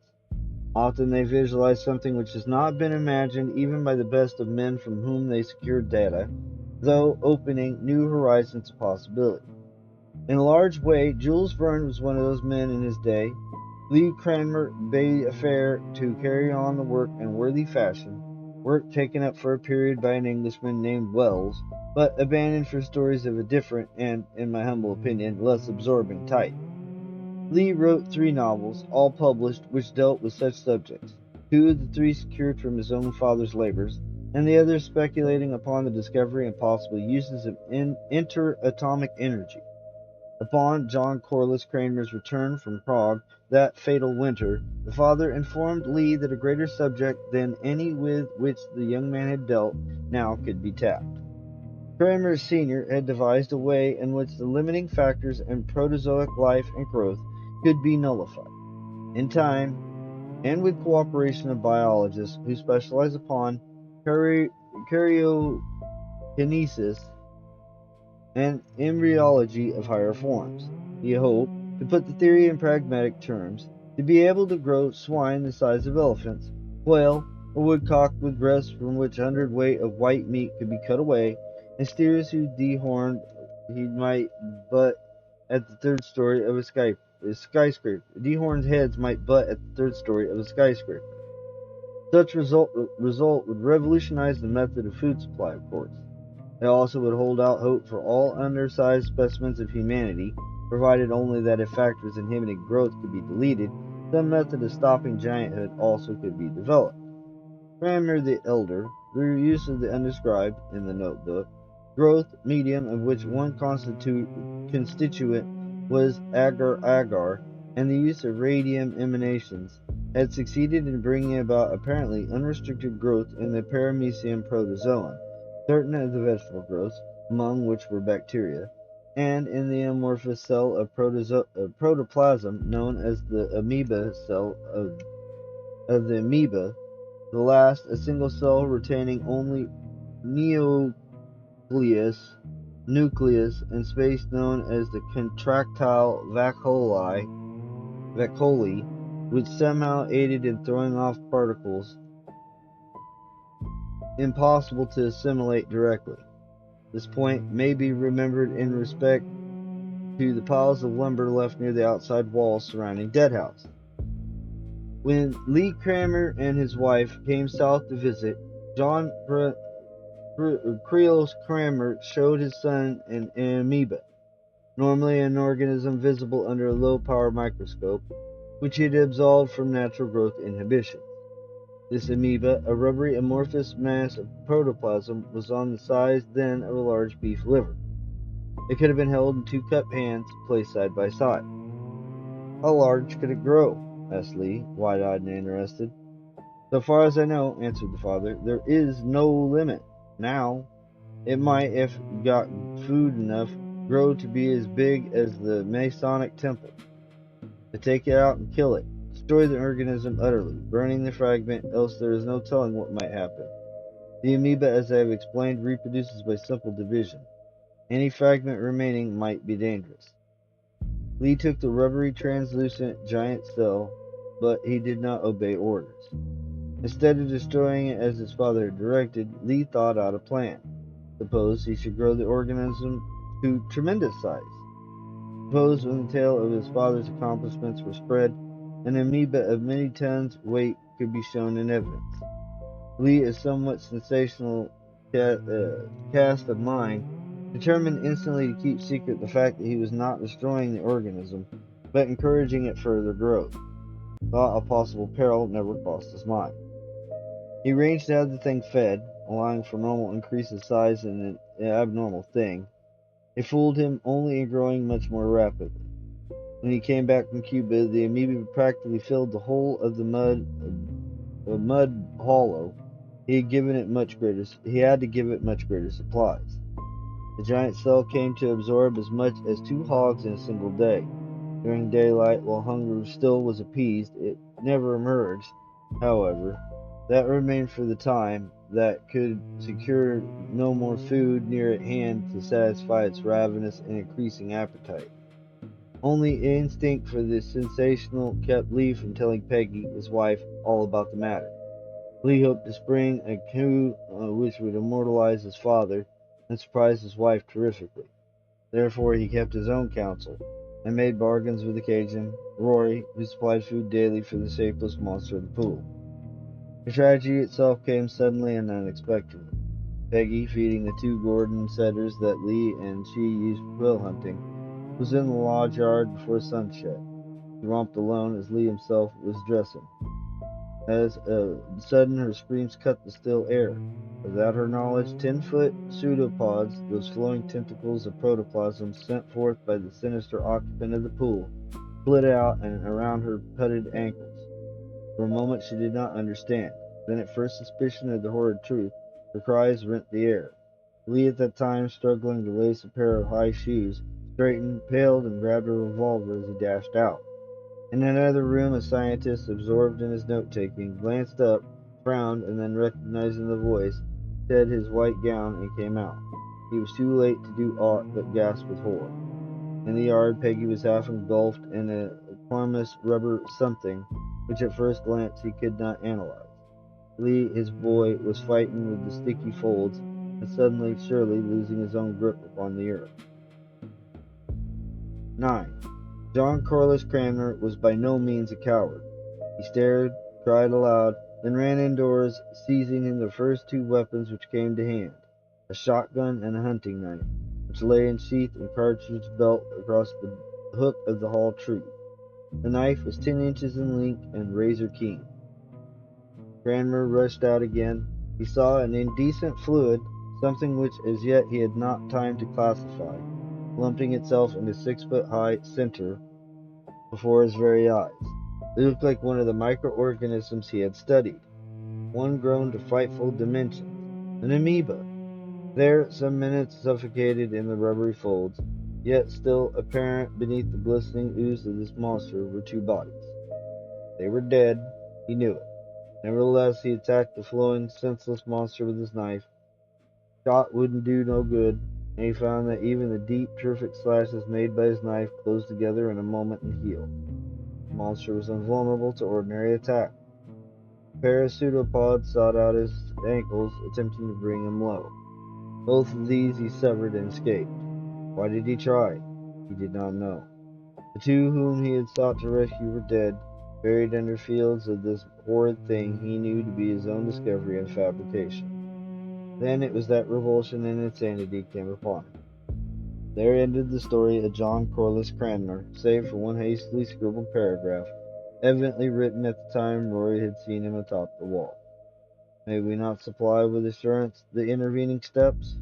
Often they visualize something which has not been imagined even by the best of men from whom they secured data, though opening new horizons of possibility. In a large way, Jules Verne was one of those men in his day. Lee Cranmer bade a fair to carry on the work in worthy fashion, work taken up for a period by an Englishman named Wells, but abandoned for stories of a different and, in my humble opinion, less absorbing type. Lee wrote 3 novels, all published, which dealt with such subjects, 2 of the 3 secured from his own father's labors, and the others speculating upon the discovery and possible uses of interatomic energy. Upon John Corliss Cranmer's return from Prague that fatal winter, the father informed Lee that a greater subject than any with which the young man had dealt now could be tapped. Cranmer Sr. had devised a way in which the limiting factors in protozoic life and growth could be nullified. In time, and with cooperation of biologists who specialize upon karyokinesis and embryology of higher forms. He hoped, to put the theory in pragmatic terms, to be able to grow swine the size of elephants, quail, a woodcock with breasts from which 100 weight of white meat could be cut away, and steers who dehorned he might butt at the 3rd story of a skyscraper. Dehorned heads might butt at the 3rd story of a skyscraper. Such result would revolutionize the method of food supply, of course. It also would hold out hope for all undersized specimens of humanity, provided only that if factors inhibiting growth could be deleted, some method of stopping gianthood also could be developed. Cranmer the Elder, through use of the undescribed, in the notebook, growth medium of which one constituent was agar-agar, and the use of radium emanations, had succeeded in bringing about apparently unrestricted growth in the paramecium protozoan, certain of the vegetable growths, among which were bacteria, and in the amorphous cell of protoplasm known as the amoeba cell of the amoeba, the last a single cell retaining only nucleus and space known as the contractile vacuoli, which somehow aided in throwing off particles impossible to assimilate directly. This point may be remembered in respect to the piles of lumber left near the outside walls surrounding Deadhouse. When Lee Cranmer and his wife came south to visit, John Creoles Cranmer showed his son an amoeba, normally an organism visible under a low-power microscope, which he had absolved from natural growth inhibition. This amoeba, a rubbery amorphous mass of protoplasm, was on the size then of a large beef liver. It could have been held in 2 cup hands, placed side by side. How large could it grow? Asked Lee, wide-eyed and interested. So far as I know, answered the father, there is no limit. Now, it might, if got food enough, grow to be as big as the Masonic temple. To take it out and kill it, destroy the organism utterly, burning the fragment, else there is no telling what might happen. The amoeba, as I have explained, reproduces by simple division. Any fragment remaining might be dangerous. Lee took the rubbery, translucent giant cell, but he did not obey orders. Instead of destroying it as his father had directed, Lee thought out a plan. Suppose he should grow the organism to tremendous size. Suppose when the tale of his father's accomplishments were spread, an amoeba of many tons weight could be shown in evidence. Lee, a somewhat sensational cast of mind, determined instantly to keep secret the fact that he was not destroying the organism, but encouraging its further growth. Thought of possible peril never crossed his mind. He arranged to have the thing fed, allowing for normal increase of size in an abnormal thing. It fooled him only in growing much more rapidly. When he came back from Cuba, the amoeba practically filled the whole of the mud hollow. He had to give it much greater supplies. The giant cell came to absorb as much as 2 hogs in a single day. During daylight, while hunger still was appeased, it never emerged, however. That remained for the time that could secure no more food near at hand to satisfy its ravenous and increasing appetite. Only instinct for the sensational kept Lee from telling Peggy, his wife, all about the matter. Lee hoped to spring a coup which would immortalize his father and surprise his wife terrifically. Therefore, he kept his own counsel and made bargains with the Cajun, Rory, who supplied food daily for the shapeless monster of the pool. The tragedy itself came suddenly and unexpectedly. Peggy, feeding the two Gordon setters that Lee and she used for quail hunting, was in the lodge yard before sunset. She romped alone as Lee himself was dressing. As a sudden her screams cut the still air. Without her knowledge, 10-foot pseudopods, those flowing tentacles of protoplasm sent forth by the sinister occupant of the pool, split out and around her putted ankles. For a moment she did not understand. Then, at first suspicion of the horrid truth, her cries rent the air. Lee, at that time struggling to lace a pair of high shoes, straightened, paled, and grabbed a revolver as he dashed out. In another room, a scientist, absorbed in his note-taking, glanced up, frowned, and then, recognizing the voice, shed his white gown and came out. He was too late to do aught but gasp with horror. In the yard, Peggy was half engulfed in a enormous rubber something, which at first glance he could not analyze. Lee, his boy, was fighting with the sticky folds, and suddenly, surely, losing his own grip upon the earth. 9. John Corliss Cranmer was by no means a coward. He stared, cried aloud, then ran indoors, seizing the first two weapons which came to hand, a shotgun and a hunting knife, which lay in sheath and cartridge belt across the hook of the hall tree. The knife was 10 inches in length and razor keen. Cranmer rushed out again. He saw an indecent fluid, something which as yet he had not time to classify, lumping itself into 6-foot-high center before his very eyes. It looked like one of the microorganisms he had studied, one grown to frightful dimensions, an amoeba. There, some minutes suffocated in the rubbery folds, yet still apparent beneath the glistening ooze of this monster, were two bodies. They were dead, he knew it. Nevertheless, he attacked the flowing, senseless monster with his knife. Shot wouldn't do no good, and he found that even the deep, terrific slashes made by his knife closed together in a moment and healed. The monster was invulnerable to ordinary attack. A pair of pseudopods sought out his ankles, attempting to bring him low. Both of these he severed and escaped. Why did he try? He did not know. The two whom he had sought to rescue were dead, buried under fields of this horrid thing he knew to be his own discovery and fabrication. Then it was that revulsion and insanity came upon him. There ended the story of John Corliss Cranmer, save for one hastily scribbled paragraph, evidently written at the time Rory had seen him atop the wall. May we not supply with assurance the intervening steps?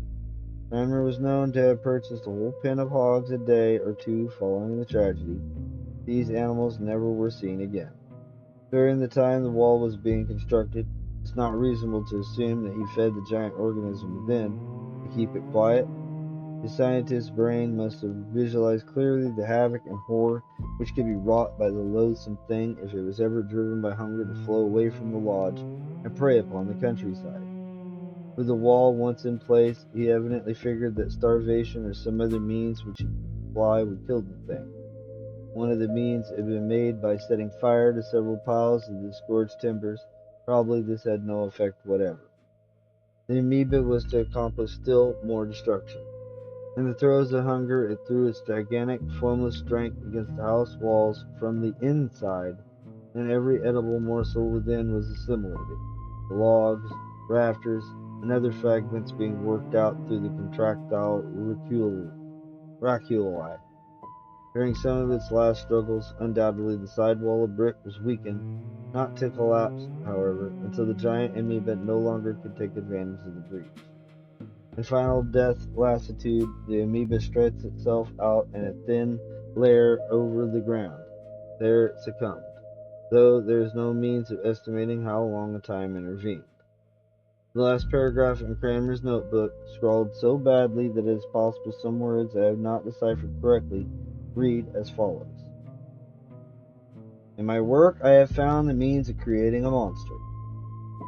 Cranmer was known to have purchased a whole pen of hogs a day or two following the tragedy. These animals never were seen again. During the time the wall was being constructed, it's not reasonable to assume that he fed the giant organism within to keep it quiet. His scientist's brain must have visualized clearly the havoc and horror which could be wrought by the loathsome thing if it was ever driven by hunger to flow away from the lodge and prey upon the countryside. With the wall once in place, he evidently figured that starvation or some other means which he could apply would kill the thing. One of the means had been made by setting fire to several piles of the scorched timbers. Probably this had no effect whatever. The amoeba was to accomplish still more destruction. In the throes of hunger, it threw its gigantic, formless strength against the house walls from the inside, and every edible morsel within was assimilated. The logs, rafters, and other fragments being worked out through the contractile raculi. During some of its last struggles, undoubtedly the side wall of brick was weakened, not to collapse, however, until the giant amoeba no longer could take advantage of the breach. In final death lassitude, the amoeba stretched itself out in a thin layer over the ground. There it succumbed, though there is no means of estimating how long a time intervened. The last paragraph in Cranmer's notebook, scrawled so badly that it is possible some words I have not deciphered correctly, read as follows. In my work, I have found the means of creating a monster.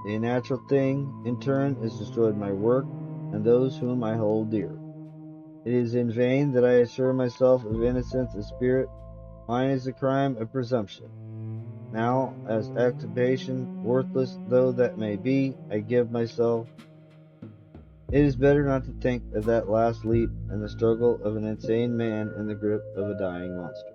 The unnatural thing, in turn, has destroyed my work and those whom I hold dear. It is in vain that I assure myself of innocence of spirit. Mine is the crime of presumption. Now, as expiation, worthless though that may be, I give myself. It is better not to think of that last leap and the struggle of an insane man in the grip of a dying monster.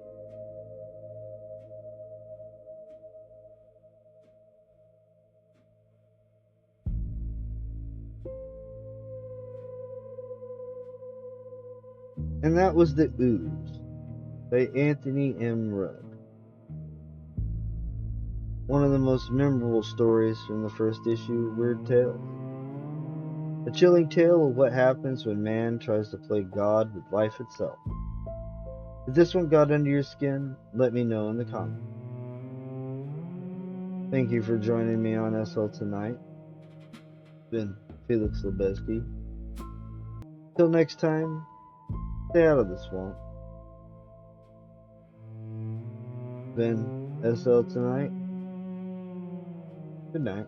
And that was The Ooze by Anthony M. Rugg. One of the most memorable stories from the first issue of Weird Tales. A chilling tale of what happens when man tries to play God with life itself. If this one got under your skin, let me know in the comments. Thank you for joining me on SL tonight. It's been Felix Lebeski. Till next time, stay out of the swamp. Been SL tonight. Good night.